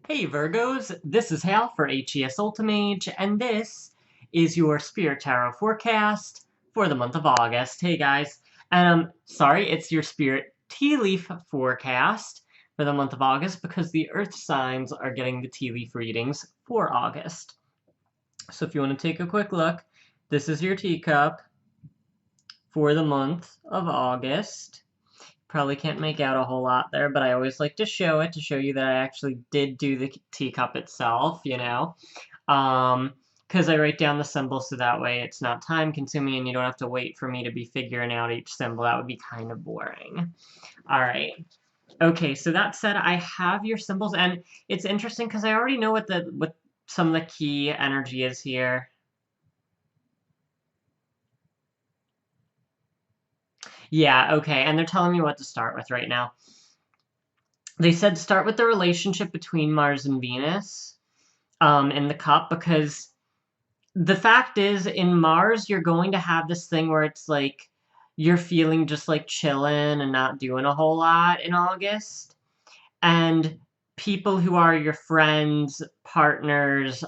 Hey Virgos, this is Hal for HES Ultimage, and this is your Spirit Tarot forecast for the month of August. Hey guys, sorry, it's your Spirit Tea Leaf forecast for the month of August because the Earth signs are getting the tea leaf readings for August. So if you want to take a quick look, this is your teacup for the month of August. Probably can't make out a whole lot there, but I always like to show it to show you that I actually did do the teacup itself, you know? Because I write down the symbols so that way it's not time consuming and you don't have to wait for me to be figuring out each symbol. That would be kind of boring. All right. Okay, so that said, I have your symbols, and it's interesting because I already know what some of the key energy is here. Yeah, okay, and they're telling me what to start with right now. They said start with the relationship between Mars and Venus in the cup, because the fact is, in Mars, you're going to have this thing where it's like you're feeling just like chilling and not doing a whole lot in August. And people who are your friends, partners,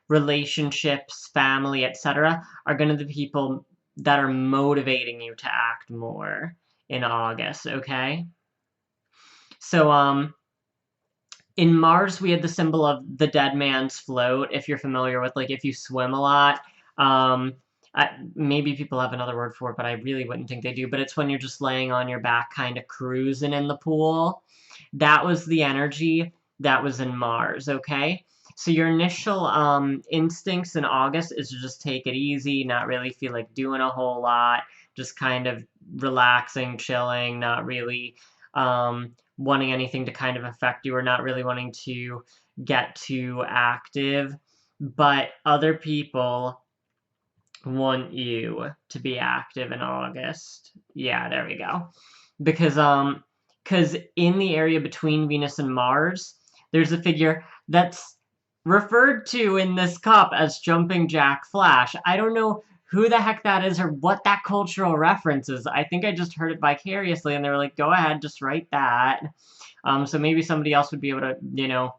relationships, family, etc., are going to be people that are motivating you to act more in August, okay? So, in Mars, we had the symbol of the dead man's float. If you're familiar with, like, if you swim a lot, um, maybe people have another word for it, but I really wouldn't think they do. But it's when you're just laying on your back, kind of cruising in the pool. That was the energy that was in Mars, okay? So your initial instincts in August is to just take it easy, not really feel like doing a whole lot, just kind of relaxing, chilling, not really wanting anything to kind of affect you or not really wanting to get too active. But other people want you to be active in August. Yeah, there we go. Because in the area between Venus and Mars, there's a figure that's referred to in this cup as Jumping Jack Flash. I don't know who the heck that is or what that cultural reference is. I think I just heard it vicariously, and they were like, go ahead, just write that. So maybe somebody else would be able to,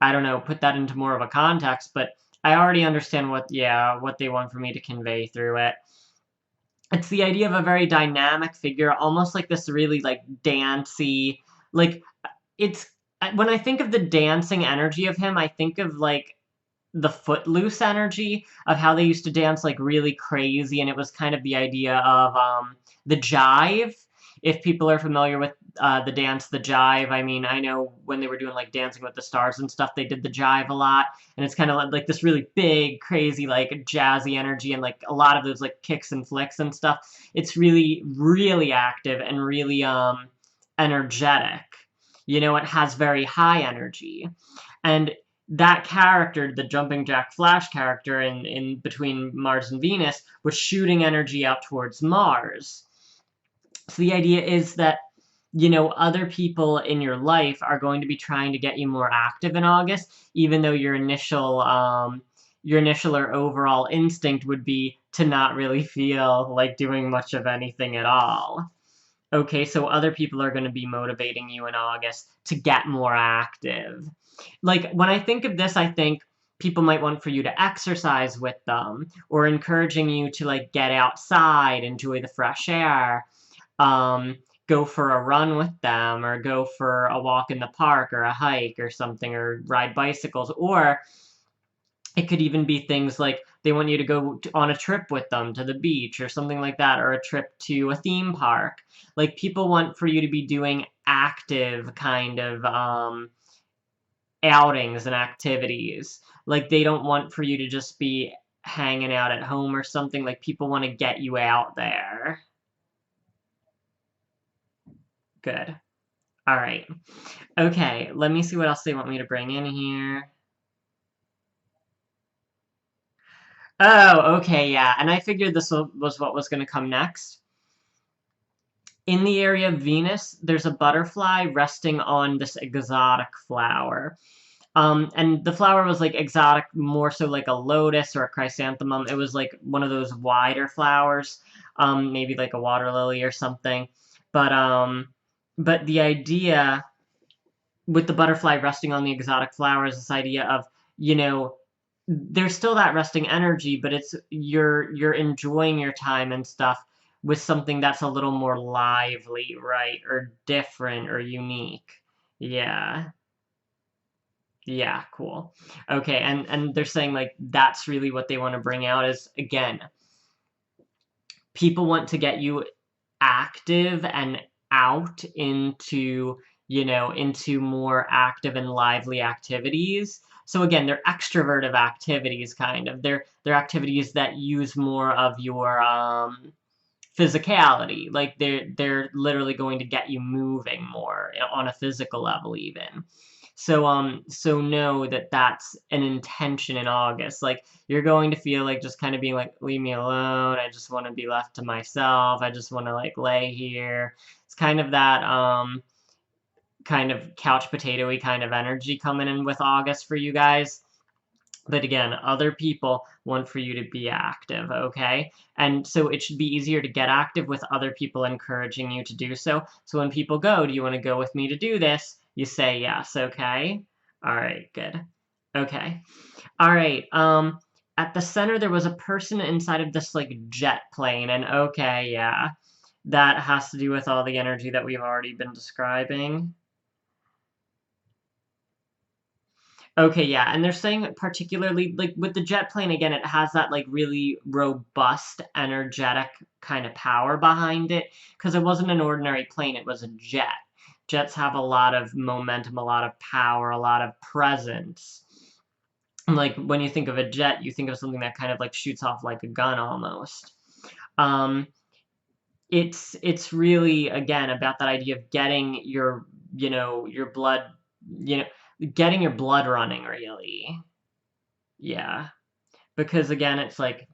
I don't know, put that into more of a context, but I already understand what they want for me to convey through it. It's the idea of a very dynamic figure, almost like this really, like, dancey, like, it's when I think of the dancing energy of him, I think of, like, the Footloose energy of how they used to dance, like, really crazy, and it was kind of the idea of, the jive. If people are familiar with, the dance, the jive, I mean, I know when they were doing, like, Dancing with the Stars and stuff, they did the jive a lot, and it's kinda like this really big, crazy, like, jazzy energy and, like, a lot of those, like, kicks and flicks and stuff. It's really, really active and really, energetic. You know, it has very high energy. And that character, the Jumping Jack Flash character in between Mars and Venus, was shooting energy out towards Mars. So the idea is that, other people in your life are going to be trying to get you more active in August, even though your initial or overall instinct would be to not really feel like doing much of anything at all. Okay, so other people are going to be motivating you in August to get more active. Like, when I think of this, I think people might want for you to exercise with them, or encouraging you to, like, get outside, enjoy the fresh air, go for a run with them, or go for a walk in the park, or a hike, or something, or ride bicycles, or it could even be things like they want you to go on a trip with them to the beach or something like that, or a trip to a theme park. Like, people want for you to be doing active kind of outings and activities. Like, they don't want for you to just be hanging out at home or something. Like, people want to get you out there. Good. All right. Okay, let me see what else they want me to bring in here. Oh, okay, yeah. And I figured this was what was going to come next. In the area of Venus, there's a butterfly resting on this exotic flower. And the flower was, like, exotic, more so like a lotus or a chrysanthemum. It was, like, one of those wider flowers, maybe like a water lily or something. But the idea with the butterfly resting on the exotic flowers, this idea of, you know, there's still that resting energy, but it's you're enjoying your time and stuff with something that's a little more lively, right? Or different or unique. Yeah. Yeah, cool. Okay, and they're saying like that's really what they want to bring out is again, people want to get you active and out into, into more active and lively activities. So again, they're extrovertive activities kind of. They're activities that use more of your physicality. Like they're literally going to get you moving more on a physical level even. So know that that's an intention in August. Like you're going to feel like just kind of being like, leave me alone. I just want to be left to myself. I just want to like lay here. It's kind of that kind of couch potato-y kind of energy coming in with August for you guys. But again, other people want for you to be active, okay? And so it should be easier to get active with other people encouraging you to do so. So when people go, do you want to go with me to do this? You say yes, okay? All right, good. Okay. All right. At the center there was a person inside of this like jet plane, and okay, yeah. That has to do with all the energy that we've already been describing. Okay, yeah, and they're saying particularly, like, with the jet plane, again, it has that, like, really robust, energetic kind of power behind it, because it wasn't an ordinary plane, it was a jet. Jets have a lot of momentum, a lot of power, a lot of presence. Like, when you think of a jet, you think of something that kind of, like, shoots off like a gun almost. Um, it's really, again, about that idea of getting your blood, you know, getting your blood running, really. Yeah, because again, it's like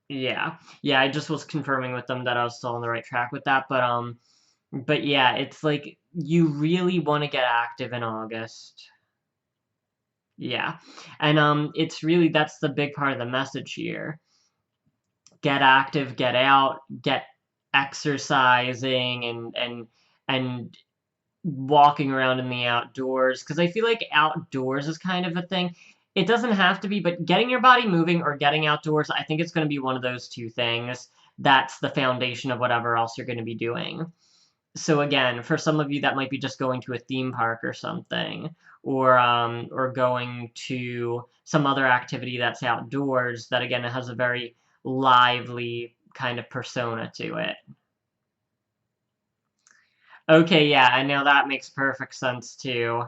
yeah. Yeah, I just was confirming with them that I was still on the right track with that, but yeah, it's like you really wanna get active in August. Yeah, and, it's really that's the big part of the message here. Get active, get out, get exercising and walking around in the outdoors, because I feel like outdoors is kind of a thing. It doesn't have to be, but getting your body moving or getting outdoors, I think it's gonna be one of those 2 things. That's the foundation of whatever else you're gonna be doing. So again, for some of you, that might be just going to a theme park or something, or going to some other activity that's outdoors that, again, has a very lively kind of persona to it. Okay, yeah, and now that makes perfect sense too.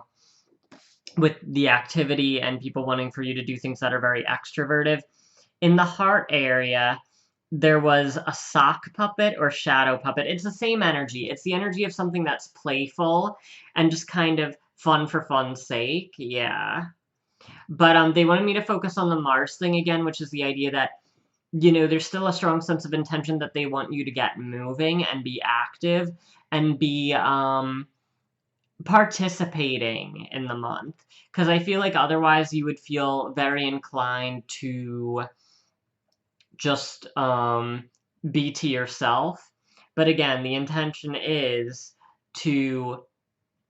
With the activity and people wanting for you to do things that are very extroverted. In the heart area, there was a sock puppet or shadow puppet. It's the same energy. It's the energy of something that's playful and just kind of fun for fun's sake. Yeah. But they wanted me to focus on the Mars thing again, which is the idea that there's still a strong sense of intention that they want you to get moving and be active and be participating in the month, because I feel like otherwise you would feel very inclined to just, be to yourself. But again, the intention is to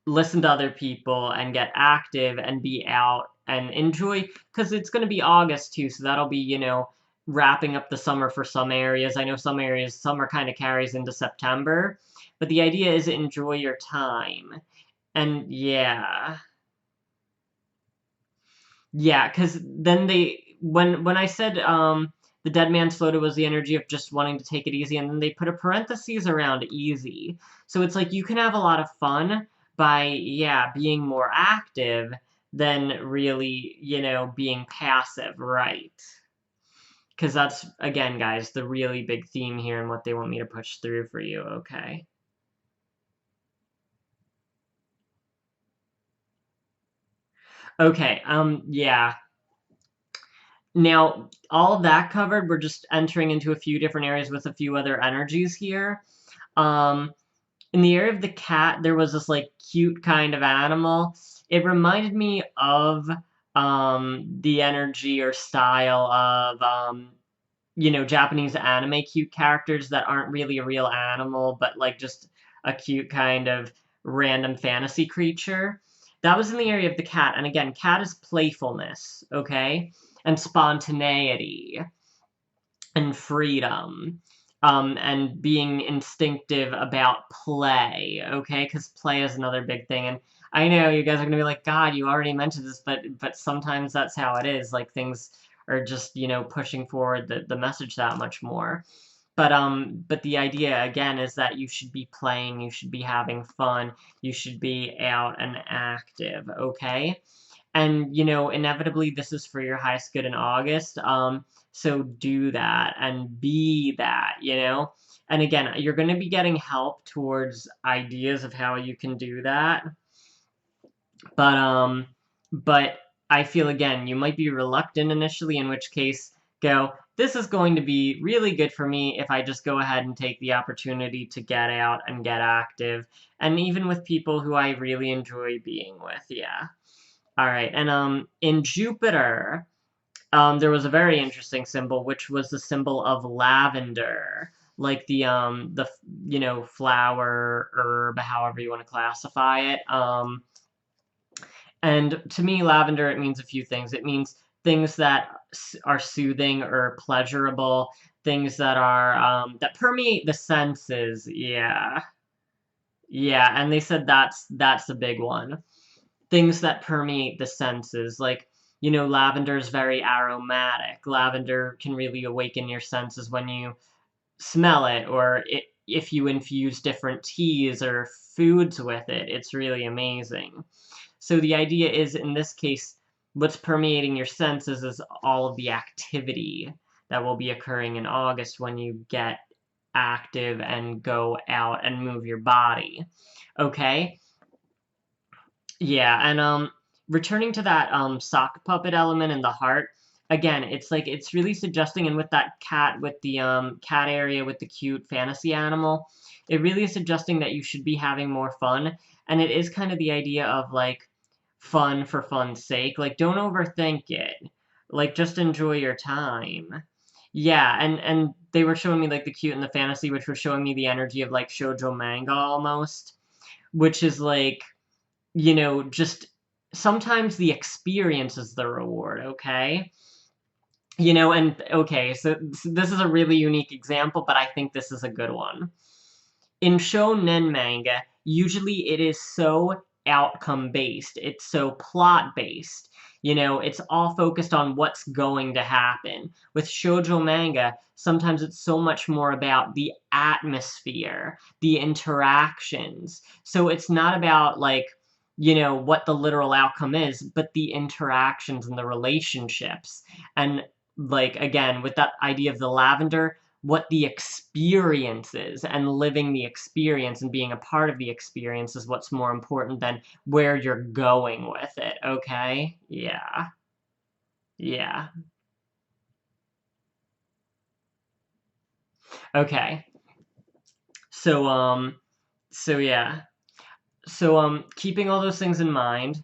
listen to other people and get active and be out and enjoy, because it's gonna be August too, so that'll be, wrapping up the summer for some areas. I know some areas, summer kinda carries into September, but the idea is enjoy your time. And yeah. Yeah, because then when I said, the dead man's photo was the energy of just wanting to take it easy, and then they put a parentheses around easy. So it's like you can have a lot of fun by, yeah, being more active than really, being passive, right? Because that's, again, guys, the really big theme here and what they want me to push through for you, okay? Okay, yeah. Now, all of that covered, we're just entering into a few different areas with a few other energies here. Um, in the area of the cat, there was this like cute kind of animal. It reminded me of the energy or style of Japanese anime cute characters that aren't really a real animal, but like just a cute kind of random fantasy creature. That was in the area of the cat. And again, cat is playfulness, okay? And spontaneity and freedom. And being instinctive about play, okay? Because play is another big thing. And I know you guys are gonna be like, God, you already mentioned this, but sometimes that's how it is. Like things are just, you know, pushing forward the message that much more. But the idea again is that you should be playing, you should be having fun, you should be out and active, okay? And, you know, inevitably this is for your highest good in August. So do that and be that, you know? And again, you're going to be getting help towards ideas of how you can do that. But I feel again, you might be reluctant initially, in which case go, this is going to be really good for me if I just go ahead and take the opportunity to get out and get active. And even with people who I really enjoy being with, yeah. All right, and in Jupiter, there was a very interesting symbol, which was the symbol of lavender, like the you know, flower, herb, however you want to classify it. And to me, lavender, it means a few things. It means things that are soothing or pleasurable, things that are that permeate the senses. Yeah, yeah, and they said that's a big one. Things that permeate the senses, like, you know, lavender is very aromatic. Lavender can really awaken your senses when you smell it, or if you infuse different teas or foods with it. It's really amazing. So the idea is, in this case, what's permeating your senses is all of the activity that will be occurring in August when you get active and go out and move your body. Okay? Yeah, and returning to that sock puppet element in the heart, again, it's like it's really suggesting, and with that cat, with the cat area with the cute fantasy animal, it really is suggesting that you should be having more fun, and it is kind of the idea of like fun for fun's sake. Like don't overthink it. Like just enjoy your time. Yeah, and they were showing me like the cute and the fantasy, which was showing me the energy of like shoujo manga almost, which is like, you know, just sometimes the experience is the reward, okay? You know, and okay, so this is a really unique example, but I think this is a good one. In shonen manga, usually it is so outcome based, it's so plot based. You know, it's all focused on what's going to happen. With shoujo manga, sometimes it's so much more about the atmosphere, the interactions. So it's not about like, you know, what the literal outcome is, but the interactions and the relationships. And like again, with that idea of the lavender, what the experience is, and living the experience and being a part of the experience is what's more important than where you're going with it, okay? Yeah. Yeah. Okay. So, so yeah. So, keeping all those things in mind,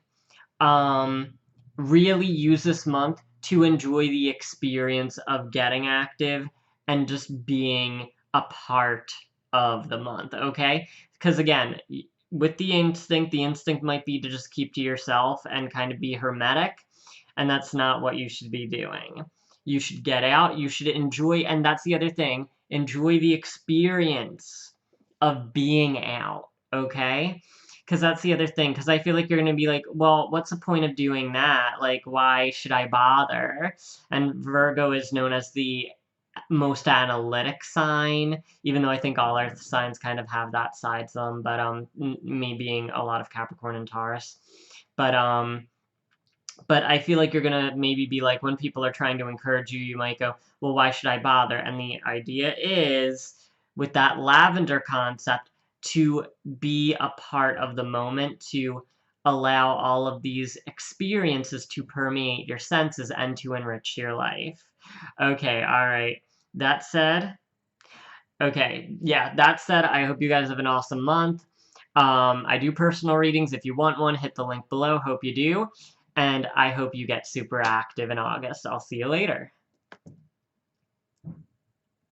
um, really use this month to enjoy the experience of getting active and just being a part of the month, okay? Because again, with the instinct might be to just keep to yourself and kind of be hermetic, and that's not what you should be doing. You should get out, you should enjoy, and that's the other thing, enjoy the experience of being out, okay? Because that's the other thing, because I feel like you're going to be like, well, what's the point of doing that? Like, why should I bother? And Virgo is known as the most analytic sign, even though I think all earth signs kind of have that side to them, but me being a lot of Capricorn and Taurus. But but I feel like you're gonna maybe be like, when people are trying to encourage you, you might go, well, why should I bother? And the idea is, with that lavender concept, to be a part of the moment, to allow all of these experiences to permeate your senses and to enrich your life. Okay, all right. That said, okay, yeah, that said, I hope you guys have an awesome month. I do personal readings. If you want one, hit the link below. Hope you do. And I hope you get super active in August. I'll see you later.